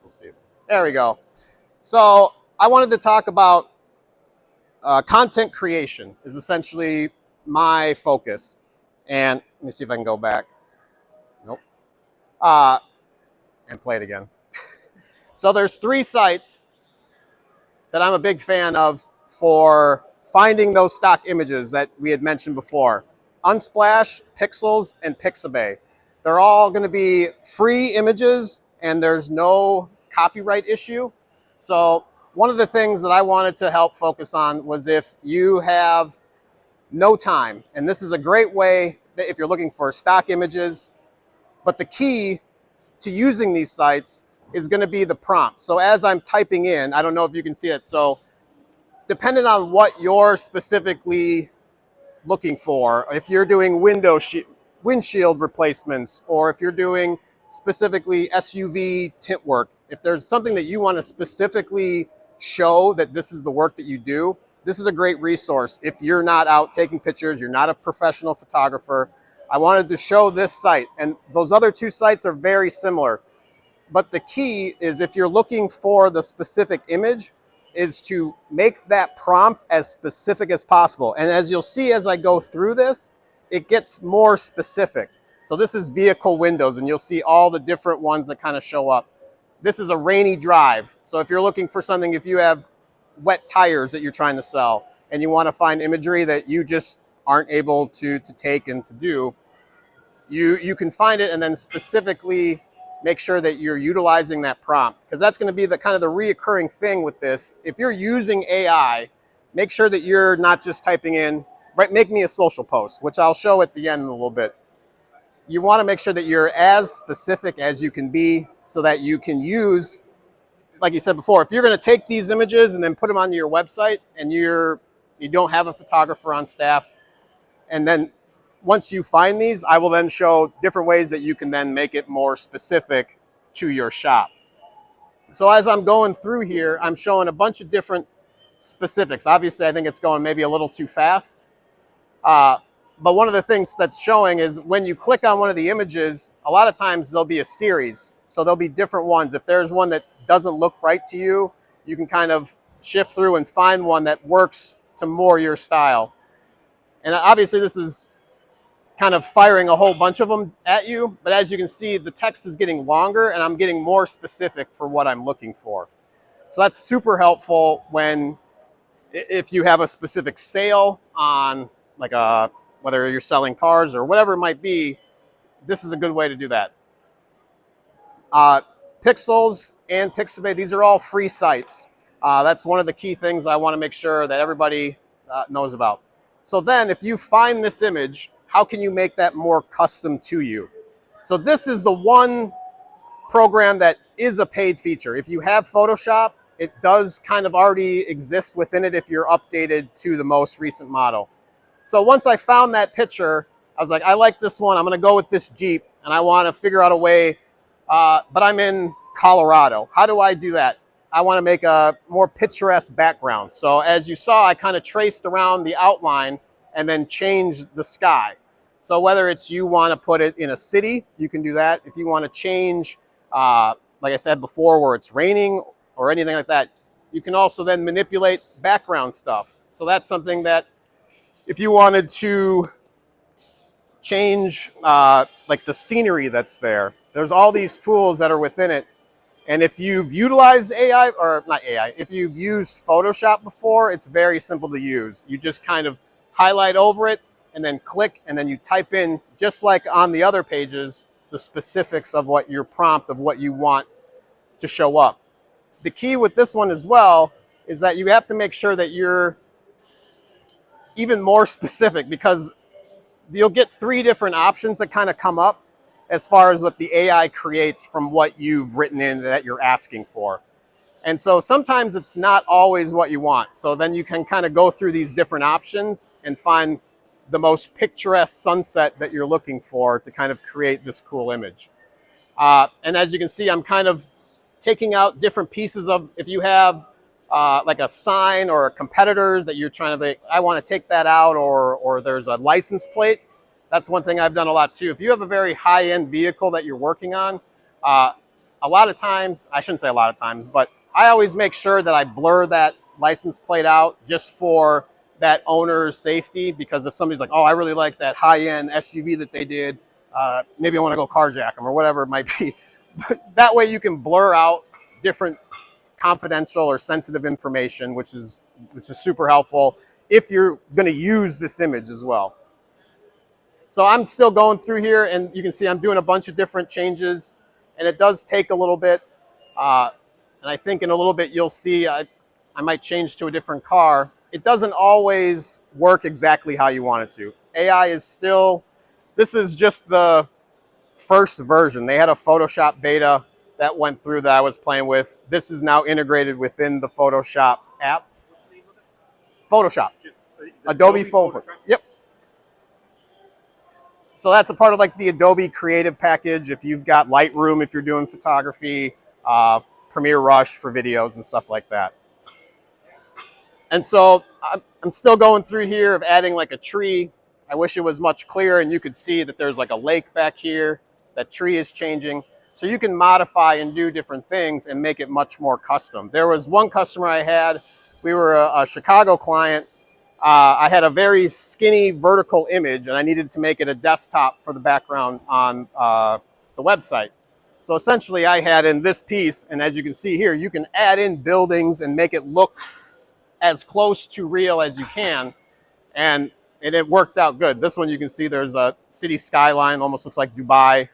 We'll see. There we go. So I wanted to talk about content creation is essentially my focus. And let me see if I can go back. Nope. And play it again. So there's 3 sites that I'm a big fan of for finding those stock images that we had mentioned before. Unsplash, Pixels, and Pixabay. They're all going to be free images and there's no copyright issue. So one of the things that I wanted to help focus on was if you have no time, and this is a great way that if you're looking for stock images, but the key to using these sites is going to be the prompt. So as I'm typing in, I don't know if you can see it. So depending on what you're specifically looking for, if you're doing windshield replacements, or if you're doing specifically SUV tint work, if there's something that you want to specifically show that this is the work that you do, this is a great resource. If you're not out taking pictures, you're not a professional photographer, I wanted to show this site. And those other 2 sites are very similar. But the key is if you're looking for the specific image is to make that prompt as specific as possible. And as you'll see as I go through this, it gets more specific. So this is vehicle windows, and you'll see all the different ones that kind of show up. This is a rainy drive. So if you're looking for something, if you have wet tires that you're trying to sell and you want to find imagery that you just aren't able to take and to do, you can find it and then specifically make sure that you're utilizing that prompt, because that's going to be the kind of the reoccurring thing with this. If you're using AI, make sure that you're not just typing in, right, make me a social post, which I'll show at the end in a little bit. You want to make sure that you're as specific as you can be so that you can use, like you said before, if you're going to take these images and then put them onto your website and you don't have a photographer on staff, and then once you find these, I will then show different ways that you can then make it more specific to your shop. So as I'm going through here, I'm showing a bunch of different specifics. Obviously, I think it's going maybe a little too fast. But one of the things that's showing is when you click on one of the images, a lot of times there'll be a series. So there'll be different ones. If there's one that doesn't look right to you, you can kind of shift through and find one that works to more your style. And obviously this is kind of firing a whole bunch of them at you, but as you can see, the text is getting longer and I'm getting more specific for what I'm looking for. So that's super helpful if you have a specific sale on like whether you're selling cars or whatever it might be, this is a good way to do that. Pixels and Pixabay, these are all free sites. That's one of the key things I want to make sure that everybody knows about. So then if you find this image, how can you make that more custom to you? So this is the one program that is a paid feature. If you have Photoshop, it does kind of already exist within it if you're updated to the most recent model. So once I found that picture, I was like, I like this one. I'm going to go with this Jeep, and I want to figure out a way, but I'm in Colorado. How do I do that? I want to make a more picturesque background. So as you saw, I kind of traced around the outline and then change the sky. So whether it's you want to put it in a city, you can do that. If you want to change, like I said before, where it's raining or anything like that, you can also then manipulate background stuff. So that's something that if you wanted to change like the scenery that's there, there's all these tools that are within it. And if you've utilized AI, or not AI, if you've used Photoshop before, it's very simple to use. You just kind of highlight over it and then click, and then you type in, just like on the other pages, the specifics of what your prompt of what you want to show up. The key with this one as well is that you have to make sure that you're even more specific, because you'll get 3 different options that kind of come up as far as what the AI creates from what you've written in that you're asking for. And so sometimes it's not always what you want. So then you can kind of go through these different options and find the most picturesque sunset that you're looking for to kind of create this cool image. And as you can see, I'm kind of taking out different pieces of, if you have like a sign or a competitor that you're trying to make, I want to take that out, or there's a license plate. That's one thing I've done a lot too. If you have a very high-end vehicle that you're working on, a lot of times, I shouldn't say a lot of times, but I always make sure that I blur that license plate out just for that owner's safety, because if somebody's like, oh, I really like that high-end SUV that they did, maybe I want to go carjack them or whatever it might be. But that way you can blur out different confidential or sensitive information, which is super helpful if you're going to use this image as well. So I'm still going through here, and you can see I'm doing a bunch of different changes, and it does take a little bit. And I think in a little bit you'll see I might change to a different car. It doesn't always work exactly how you want it to. AI is still, this is just the first version. They had a Photoshop beta that went through that I was playing with. This is now integrated within the Photoshop app. Photoshop. Adobe Photoshop. Yep. So that's a part of like the Adobe Creative package. If you've got Lightroom, if you're doing photography, Premiere Rush for videos and stuff like that. And so I'm still going through here of adding like a tree. I wish it was much clearer and you could see that there's like a lake back here. That tree is changing. So you can modify and do different things and make it much more custom. There was one customer I had, we were a Chicago client. I had a very skinny vertical image and I needed to make it a desktop for the background on the website. So essentially I had in this piece, and as you can see here, you can add in buildings and make it look as close to real as you can. And it worked out good. This one you can see there's a city skyline, almost looks like Dubai.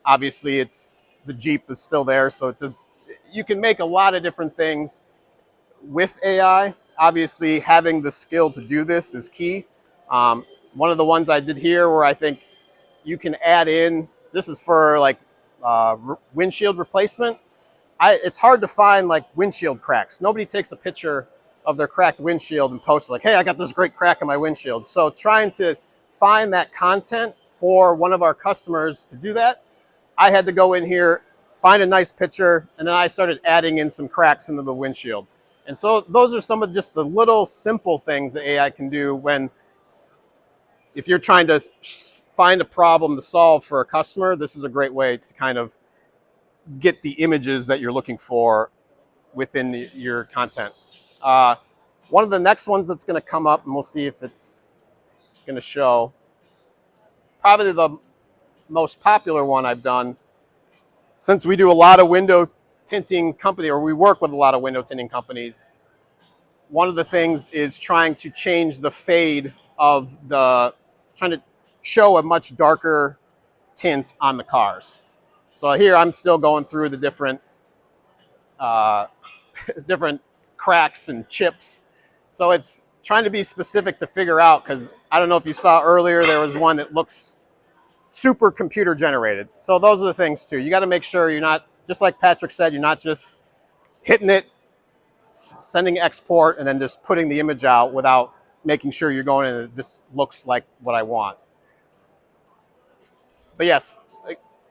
Obviously it's, the Jeep is still there. So it does, you can make a lot of different things with AI. Obviously having the skill to do this is key. One of the ones I did here where I think you can add in, this is for like windshield replacement. It's hard to find like windshield cracks. Nobody takes a picture of their cracked windshield and posts like, hey, I got this great crack in my windshield. So trying to find that content for one of our customers to do that, I had to go in here, find a nice picture, and then I started adding in some cracks into the windshield. And so those are some of just the little simple things that AI can do when, if you're trying to find a problem to solve for a customer, this is a great way to kind of get the images that you're looking for within your content. One of the next ones that's going to come up, and we'll see if it's going to show, probably the most popular one I've done, since we do a lot of window tinting company, or we work with a lot of window tinting companies, one of the things is trying to change the fade of trying to show a much darker tint on the cars. So here I'm still going through the different different cracks and chips. So it's trying to be specific to figure out, because I don't know if you saw earlier, there was one that looks super computer generated. So those are the things too. You got to make sure you're not, just like Patrick said, you're not just hitting it, sending export, and then just putting the image out without making sure you're going in, this looks like what I want. But yes,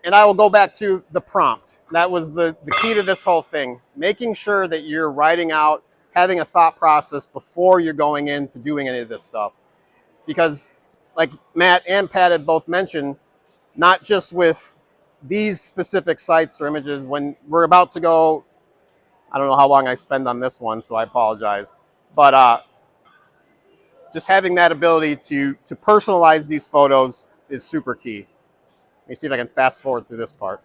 and I will go back to the prompt. That was the key to this whole thing. Making sure that you're writing out, having a thought process before you're going into doing any of this stuff. Because like Matt and Pat had both mentioned, not just with these specific sites or images, when we're about to go, I don't know how long I spend on this one, so I apologize. But just having that ability to personalize these photos is super key. Let me see if I can fast forward through this part.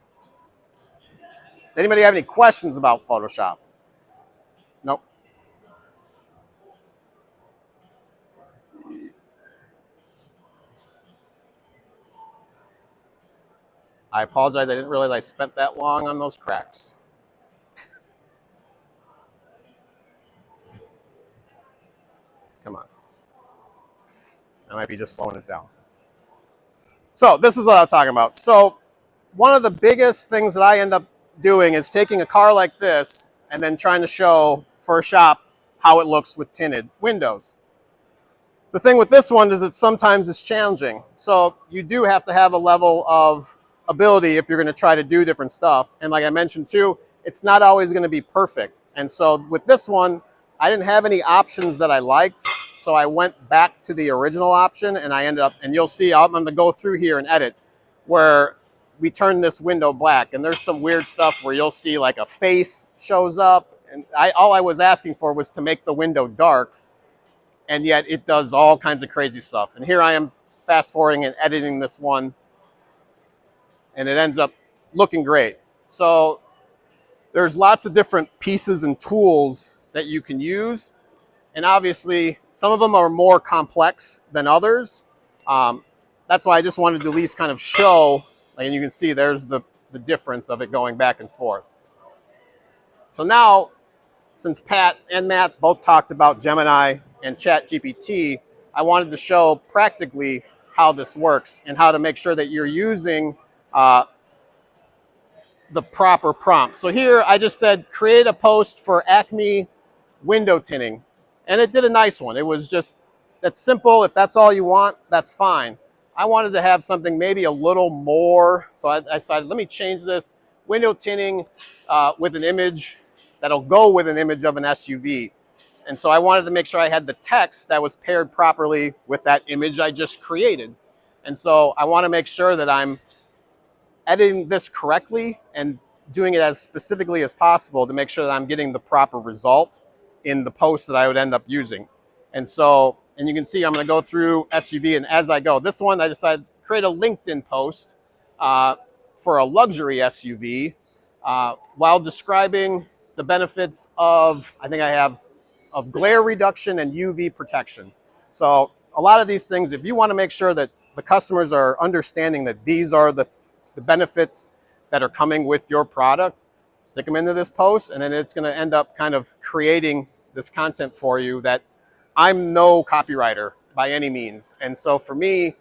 Anybody have any questions about Photoshop? Nope. I apologize, I didn't realize I spent that long on those cracks. Come on. I might be just slowing it down. So this is what I'm talking about. So one of the biggest things that I end up doing is taking a car like this and then trying to show for a shop how it looks with tinted windows. The thing with this one is that sometimes it's challenging. So you do have to have a level of ability if you're going to try to do different stuff. And like I mentioned too, it's not always going to be perfect. And so with this one, I didn't have any options that I liked. So I went back to the original option and I ended up, and you'll see, I'm going to go through here and edit, where we turn this window black, and there's some weird stuff where you'll see like a face shows up, and all I was asking for was to make the window dark, and yet it does all kinds of crazy stuff. And here I am fast forwarding and editing this one, and it ends up looking great. So there's lots of different pieces and tools that you can use, and obviously some of them are more complex than others. That's why I just wanted to at least kind of show, and you can see there's the difference of it going back and forth. So now, since Pat and Matt both talked about Gemini and ChatGPT, I wanted to show practically how this works and how to make sure that you're using the proper prompt. So here I just said, create a post for Acme window tinting. And it did a nice one. It was just, that's simple. If that's all you want, that's fine. I wanted to have something maybe a little more. So I decided, let me change this window tinting with an image that'll go with an image of an SUV. And so I wanted to make sure I had the text that was paired properly with that image I just created. And so I want to make sure that I'm editing this correctly and doing it as specifically as possible to make sure that I'm getting the proper result in the post that I would end up using. And so, and you can see I'm going to go through SUV, and as I go, this one I decided to create a LinkedIn post for a luxury SUV while describing the benefits of, I think I have, of glare reduction and UV protection. So a lot of these things, if you want to make sure that the customers are understanding that these are the benefits that are coming with your product, stick them into this post, and then it's going to end up kind of creating this content for you that I'm no copywriter by any means. And so for me,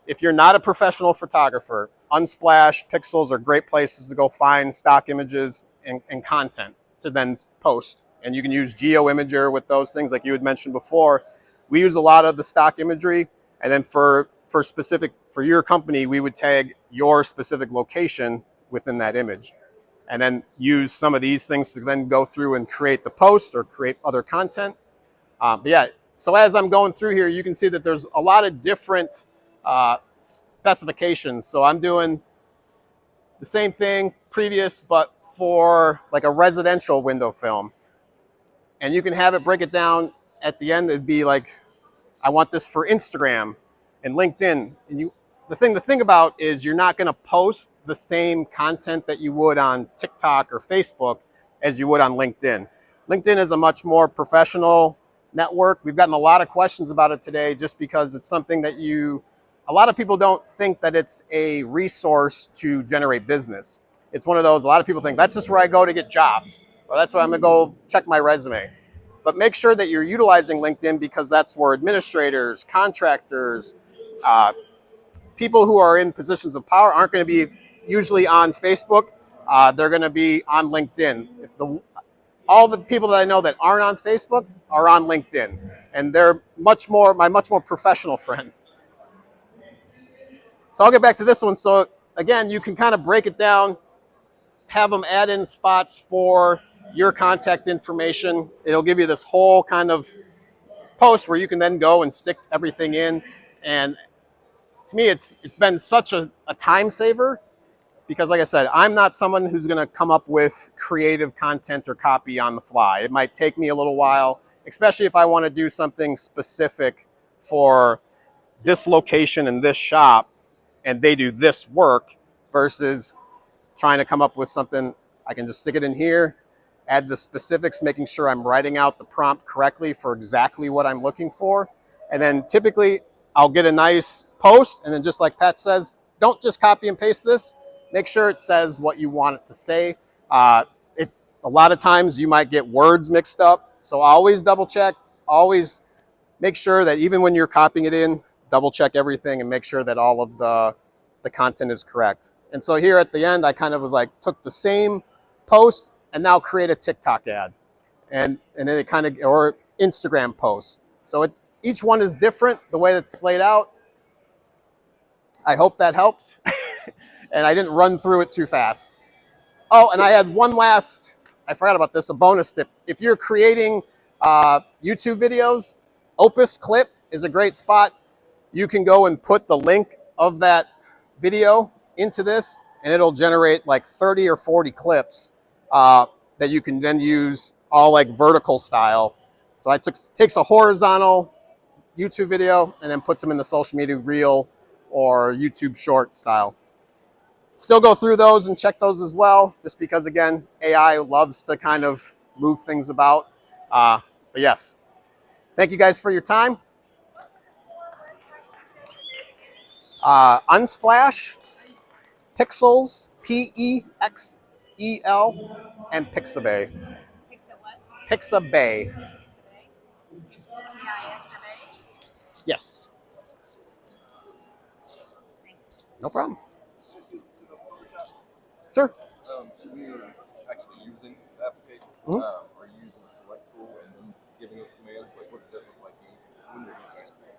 if you're not a professional photographer, Unsplash, Pixels are great places to go find stock images and content to then post. And you can use Geo Imager with those things like you had mentioned before. We use a lot of the stock imagery, and then for your company, we would tag your specific location within that image, and then use some of these things to then go through and create the post or create other content. But yeah, so as I'm going through here, you can see that there's a lot of different specifications. So I'm doing the same thing previous, but for like a residential window film. And you can have it break it down at the end. It'd be like, I want this for Instagram and LinkedIn. And the thing to think about is you're not going to post the same content that you would on TikTok or Facebook as you would on LinkedIn. LinkedIn is a much more professional network. We've gotten a lot of questions about it today just because it's something that a lot of people don't think that it's a resource to generate business. It's one of those, a lot of people think that's just where I go to get jobs, or that's where I'm going to go check my resume. But make sure that you're utilizing LinkedIn, because that's where administrators, contractors, people who are in positions of power aren't going to be usually on Facebook. They're going to be on LinkedIn. All the people that I know that aren't on Facebook are on LinkedIn, and they're my much more professional friends. So I'll get back to this one. So again, you can kind of break it down, have them add in spots for your contact information. It'll give you this whole kind of post where you can then go and stick everything in. And to me, it's been such a time saver, because like I said, I'm not someone who's going to come up with creative content or copy on the fly. It might take me a little while, especially if I want to do something specific for this location and this shop, and they do this work, versus trying to come up with something. I can just stick it in here, add the specifics, making sure I'm writing out the prompt correctly for exactly what I'm looking for. And then typically I'll get a nice post, and then just like Pat says, don't just copy and paste this. Make sure it says what you want it to say. A lot of times you might get words mixed up, so always double check. Always make sure that even when you're copying it in, double check everything and make sure that all of the content is correct. And so here at the end, I kind of was like, took the same post and now create a TikTok ad, and then it kind of, or Instagram post. So each one is different the way it's laid out. I hope that helped. And I didn't run through it too fast. Oh, and I had one last, I forgot about this, a bonus tip. If you're creating YouTube videos, Opus Clip is a great spot. You can go and put the link of that video into this, and it'll generate like 30 or 40 clips that you can then use all like vertical style. So takes a horizontal YouTube video and then puts them in the social media reel or YouTube short style. Still go through those and check those as well, just because, again, AI loves to kind of move things about. But yes, thank you guys for your time. Unsplash, Pixels, Pexel, and Pixabay. Pixabay. Yes. No problem. Sure. So when you're actually using the application, are you using a select tool and then giving it commands? Like, what does that look like when you're using it?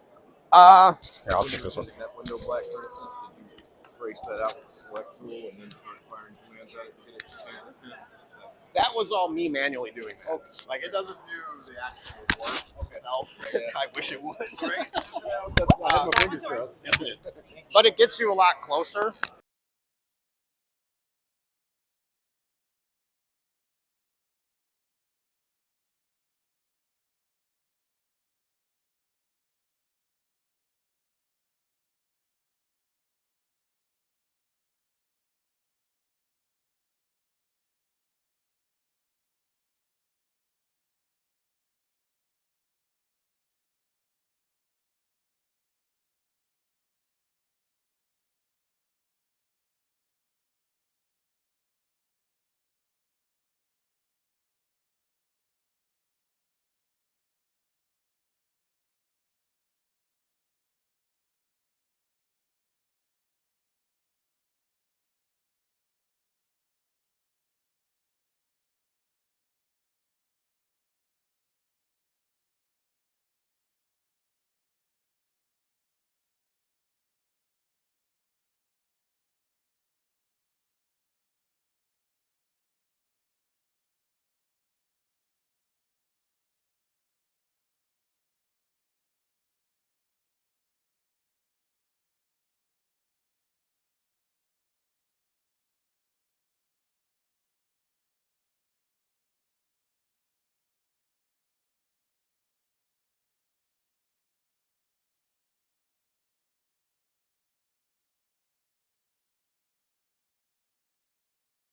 Here, I'll take this one. That window black, for instance, did you trace that out with the select tool and then start firing commands at it to get it to stand? That was all me manually doing. Okay. Like, it doesn't do the actual work itself. I wish it would. Right? I have my fingers crossed. Yes, it is. But it gets you a lot closer.